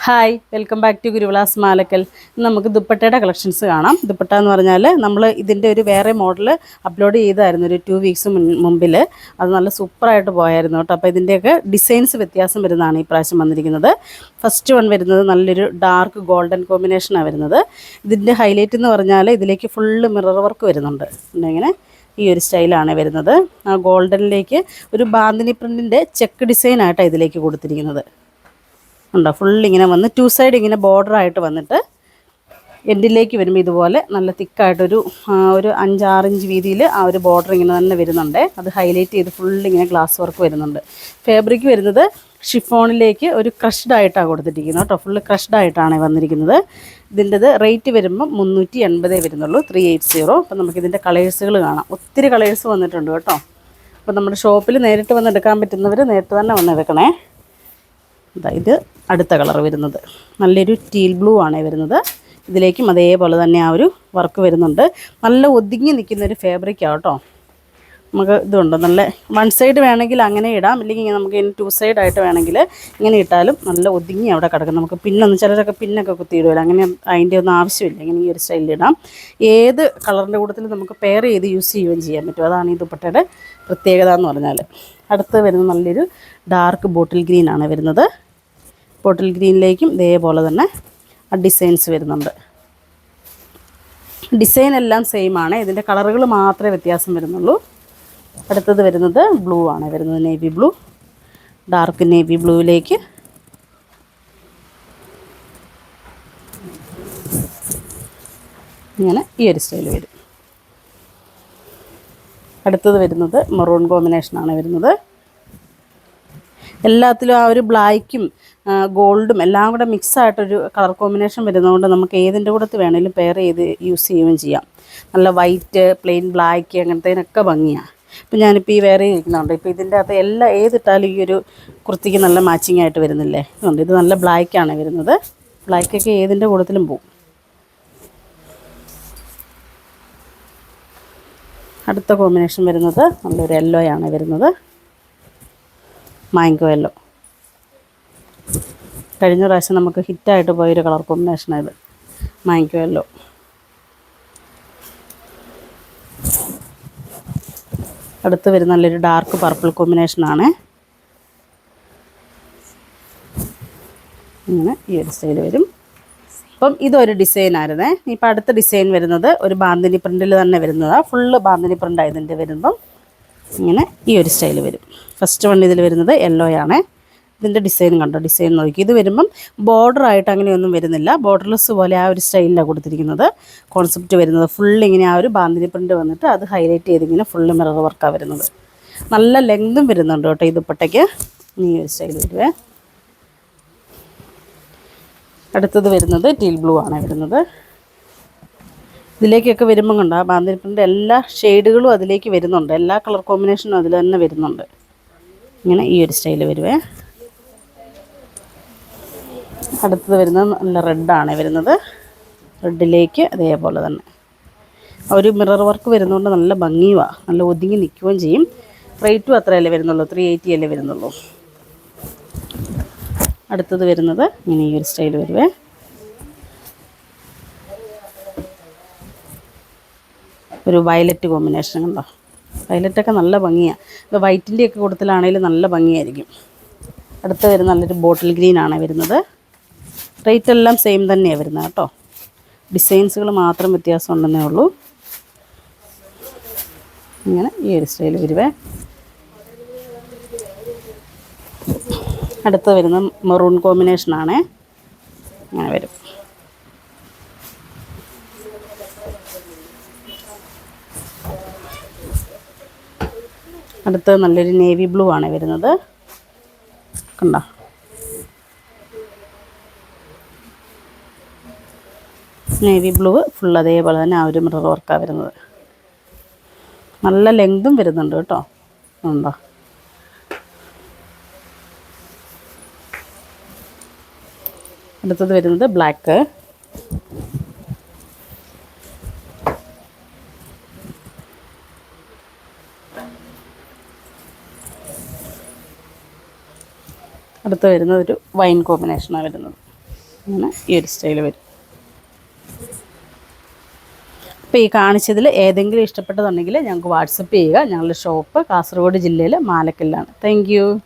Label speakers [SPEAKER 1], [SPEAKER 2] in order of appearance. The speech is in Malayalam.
[SPEAKER 1] Hi, welcome back to Guruvilas Malakkal. നമുക്ക് ദുപ്പട്ടയുടെ കളക്ഷൻസ് കാണാം. ദുപ്പട്ട എന്ന് പറഞ്ഞാൽ നമ്മൾ ഇതിൻ്റെ ഒരു വേറെ മോഡൽ അപ്ലോഡ് ചെയ്തായിരുന്നു ഒരു 2 വീക്സ് മുമ്പിൽ. അത് നല്ല സൂപ്പറായിട്ട് പോയായിരുന്നു കേട്ടോ. അപ്പോൾ ഇതിൻ്റെയൊക്കെ ഡിസൈൻസ് വ്യത്യാസം വരുന്നതാണ് ഈ പ്രാവശ്യം വന്നിരിക്കുന്നത്. ഫസ്റ്റ് വൺ വരുന്നത് നല്ലൊരു ഡാർക്ക് ഗോൾഡൻ കോമ്പിനേഷനാണ് വരുന്നത്. ഇതിൻ്റെ ഹൈലൈറ്റ് എന്ന് പറഞ്ഞാൽ ഇതിലേക്ക് ഫുള്ള് മിറർ വർക്ക് വരുന്നുണ്ട്. ഇങ്ങനെ ഈ ഒരു സ്റ്റൈലാണ് വരുന്നത്. ആ ഗോൾഡനിലേക്ക് ഒരു ബാന്തിനി പ്രിൻറ്റിൻ്റെ ചെക്ക് ഡിസൈനായിട്ടാണ് ഇതിലേക്ക് കൊടുത്തിരിക്കുന്നത്. ഉണ്ടോ, ഫുള്ളിങ്ങനെ വന്ന് 2 സൈഡ് ഇങ്ങനെ ബോർഡറായിട്ട് വന്നിട്ട് എൻഡിലേക്ക് വരുമ്പോൾ ഇതുപോലെ നല്ല തിക്കായിട്ടൊരു 5-6 ഇഞ്ച് വീതിയിൽ ആ ഒരു ബോർഡർ ഇങ്ങനെ തന്നെ വരുന്നുണ്ട്. അത് ഹൈലൈറ്റ് ചെയ്ത് ഫുള്ളിങ്ങനെ ഗ്ലാസ് വർക്ക് വരുന്നുണ്ട്. ഫാബ്രിക് വരുന്നത് ഷിഫോണിലേക്ക് ഒരു ക്രഷ്ഡ് ആയിട്ടാണ് കൊടുത്തിരിക്കുന്നത് കേട്ടോ. ഫുള്ള് ക്രഷ്ഡ് ആയിട്ടാണ് വന്നിരിക്കുന്നത്. ഇതിൻ്റെത് റേറ്റ് വരുമ്പോൾ 380 വരുന്നുള്ളൂ, 380. അപ്പോൾ നമുക്കിതിൻ്റെ കളേഴ്സുകൾ കാണാം. ഒത്തിരി കളേഴ്സ് വന്നിട്ടുണ്ട് കേട്ടോ. അപ്പോൾ നമ്മുടെ ഷോപ്പിൽ നേരിട്ട് വന്ന് എടുക്കാൻ പറ്റുന്നവർ നേരിട്ട് തന്നെ വന്ന് എടുക്കണേ. ഇത് അടുത്ത കളർ വരുന്നത് നല്ലൊരു ടീൽ ബ്ലൂ ആണ് വരുന്നത്. ഇതിലേക്കും അതേപോലെ തന്നെ ആ ഒരു വർക്ക് വരുന്നുണ്ട്. നല്ല ഒതുങ്ങി നിൽക്കുന്നൊരു ഫാബ്രിക്കാണ് കേട്ടോ. നമുക്ക് ഇതുണ്ട്, നല്ല 1 സൈഡ് വേണമെങ്കിൽ അങ്ങനെ ഇടാം, ഇല്ലെങ്കിൽ നമുക്ക് 2 സൈഡായിട്ട് വേണമെങ്കിൽ ഇങ്ങനെ ഇട്ടാലും നല്ല ഒതുങ്ങി അവിടെ കിടക്കും. നമുക്ക് പിന്നൊന്ന് ചിലരൊക്കെ പിന്നൊക്കെ കുത്തിയിടുമല്ലോ, അങ്ങനെ അതിൻ്റെ ഒന്നും ആവശ്യമില്ല. ഇങ്ങനെ ഈ ഒരു സ്റ്റൈലിൽ ഇടാം. ഏത് കളറിൻ്റെ കൂട്ടത്തിൽ നമുക്ക് പെയർ ചെയ്ത് യൂസ് ചെയ്യുകയും ചെയ്യാൻ പറ്റും. അതാണ് ഈ ദുപ്പട്ടയുടെ പ്രത്യേകത എന്ന് പറഞ്ഞാൽ. അടുത്ത് വരുന്നത് നല്ലൊരു ഡാർക്ക് ബോട്ടിൽ ഗ്രീൻ ആണ് വരുന്നത്. ബോട്ടിൽ ഗ്രീനിലേക്കും ഇതേപോലെ തന്നെ ഡിസൈൻസ് വരുന്നുണ്ട്. ഡിസൈൻ എല്ലാം സെയിം ആണ്, ഇതിൻ്റെ കളറുകൾ മാത്രമേ വ്യത്യാസം വരുന്നുള്ളൂ. അടുത്തത് വരുന്നത് ബ്ലൂ ആണ് വരുന്നത്, നേവി ബ്ലൂ. ഡാർക്ക് നേവി ബ്ലൂവിലേക്ക് ഇങ്ങനെ ഈ ഒരു സ്റ്റൈൽ വരും. അടുത്തത് വരുന്നത് മെറൂൺ കോമ്പിനേഷനാണ് വരുന്നത്. എല്ലാത്തിലും ആ ഒരു ബ്ലാക്കും ഗോൾഡും എല്ലാം കൂടെ മിക്സായിട്ടൊരു കളർ കോമ്പിനേഷൻ വരുന്നതുകൊണ്ട് നമുക്ക് ഏതിൻ്റെ കൂടത്ത് വേണമെങ്കിലും പെയർ ചെയ്ത് യൂസ് ചെയ്യുകയും ചെയ്യാം. നല്ല വൈറ്റ്, പ്ലെയിൻ ബ്ലാക്ക് അങ്ങനത്തേനൊക്കെ ഭംഗിയാണ്. ഇപ്പോൾ ഞാനിപ്പോൾ ഈ വേറെ ഇരിക്കുന്നുണ്ട്. ഇപ്പോൾ ഇതിൻ്റെ അകത്ത് എല്ലാം ഏതിട്ടാലും ഈ ഒരു കുർത്തിക്ക് നല്ല മാച്ചിങ് ആയിട്ട് വരുന്നില്ലേ. അതുകൊണ്ട് ഇത് നല്ല ബ്ലാക്കാണ് വരുന്നത്. ബ്ലാക്കൊക്കെ ഏതിൻ്റെ കൂടത്തിലും പോവും. അടുത്ത കോമ്പിനേഷൻ വരുന്നത് നല്ലൊരു യെല്ലോയാണ് വരുന്നത്, മാംഗോ യെല്ലോ. കഴിഞ്ഞ പ്രാവശ്യം നമുക്ക് ഹിറ്റായിട്ട് പോയൊരു കളർ കോമ്പിനേഷനാണ് ഇത്, മാംഗോ യെല്ലോ. അടുത്ത് വരുന്ന നല്ലൊരു ഡാർക്ക് പർപ്പിൾ കോമ്പിനേഷനാണ്. ഇങ്ങനെ ഈ ഒരു സ്റ്റൈൽ വരും. അപ്പം ഇതൊരു ഡിസൈനായിരുന്നേ. ഇപ്പം അടുത്ത ഡിസൈൻ വരുന്നത് ഒരു ബാന്തിനി പ്രിൻറ്റിൽ തന്നെ വരുന്നതാണ്. ഫുള്ള് ബാന്തിനി പ്രിൻ്റാണ് ഇതിൻ്റെ വരുമ്പം. ഇങ്ങനെ ഈ ഒരു സ്റ്റൈൽ വരും. ഫസ്റ്റ് വൺ ഇതിൽ വരുന്നത് യെല്ലോയാണ്. ഇതിൻ്റെ ഡിസൈൻ കണ്ടോ, ഡിസൈൻ നോക്കി. ഇത് വരുമ്പം ബോർഡറായിട്ട് അങ്ങനെയൊന്നും വരുന്നില്ല, ബോർഡർലെസ് പോലെ ആ ഒരു സ്റ്റൈലിലാണ് കൊടുത്തിരിക്കുന്നത്. കോൺസെപ്റ്റ് വരുന്നത് ഫുള്ളിങ്ങനെ ആ ഒരു ബാന്തിനി പ്രിൻ്റ് വന്നിട്ട് അത് ഹൈലൈറ്റ് ചെയ്തിങ്ങനെ ഫുള്ള് മിറർ വർക്കാണ് വരുന്നത്. നല്ല ലെങ്തും വരുന്നുണ്ട് കേട്ടോ ഈ ദുപ്പട്ടയ്ക്ക്. ഈ ഒരു സ്റ്റൈൽ വരുവേ. അടുത്തത് വരുന്നത് ടീൽ ബ്ലൂ ആണ് വരുന്നത്. ഇതിലേക്കൊക്കെ വരുമ്പം കണ്ടോ ആ ബാന്തിനി പ്രിൻ്റ് എല്ലാ ഷെയ്ഡുകളും അതിലേക്ക് വരുന്നുണ്ട്, എല്ലാ കളർ കോമ്പിനേഷനും അതിൽ തന്നെ വരുന്നുണ്ട്. ഇങ്ങനെ ഈ ഒരു സ്റ്റൈൽ വരുവേ. അടുത്തത് വരുന്നത് നല്ല റെഡാണ് വരുന്നത്. റെഡിലേക്ക് അതേപോലെ തന്നെ ഒരു മിറർ വർക്ക് വരുന്നതുകൊണ്ട് നല്ല ഭംഗിയുമാണ്, നല്ല ഒതുങ്ങി നിൽക്കുകയും ചെയ്യും. റേറ്റും അത്രയല്ലേ വരുന്നുള്ളൂ, 380 അല്ലേ വരുന്നുള്ളൂ. അടുത്തത് വരുന്നത് ഇങ്ങനെ ഈ ഒരു സ്റ്റൈൽ വരുവേ. ഒരു വയലറ്റ് കോമ്പിനേഷൻ കണ്ടോ, വയലറ്റൊക്കെ നല്ല ഭംഗിയാണ്. ഇത് വൈറ്റിൻ്റെയൊക്കെ കൂട്ടത്തിലാണെങ്കിലും നല്ല ഭംഗിയായിരിക്കും. അടുത്ത് വരുന്ന നല്ലൊരു ബോട്ടിൽ ഗ്രീനാണ് വരുന്നത്. റേറ്റ് എല്ലാം സെയിം തന്നെയാണ് വരുന്നത് കേട്ടോ, ഡിസൈൻസുകൾ മാത്രം വ്യത്യാസം ഉണ്ടെന്നേ ഉള്ളൂ. ഇങ്ങനെ ഈ ഒരു സ്റ്റൈൽ വരുവേ. അടുത്ത് വരുന്ന മെറൂൺ കോമ്പിനേഷനാണ്, ഇങ്ങനെ വരും. അടുത്ത് നല്ലൊരു നേവി ബ്ലൂ ആണ് വരുന്നത്, കണ്ടോ. നേവി ബ്ലൂ ഫുൾ അതേപോലെ തന്നെ ആ ഒരു മിറർ വർക്കാണ് വരുന്നത്. നല്ല ലെങ്തും വരുന്നുണ്ട് കേട്ടോ, ഉണ്ടോ. അടുത്തത് വരുന്നത് ബ്ലാക്ക്. അടുത്ത് വരുന്നത് ഒരു വൈൻ കോമ്പിനേഷനാണ് വരുന്നത്. അങ്ങനെ ഈ ഒരു സ്റ്റൈൽ വരും. അപ്പോൾ ഈ കാണിച്ചതിൽ ഏതെങ്കിലും ഇഷ്ടപ്പെട്ടതുണ്ടെങ്കിൽ ഞങ്ങൾക്ക് വാട്സപ്പ് ചെയ്യുക. ഞങ്ങളുടെ ഷോപ്പ് കാസർഗോഡ് ജില്ലയിൽ മാലക്കല്ലാണ്. Thank you.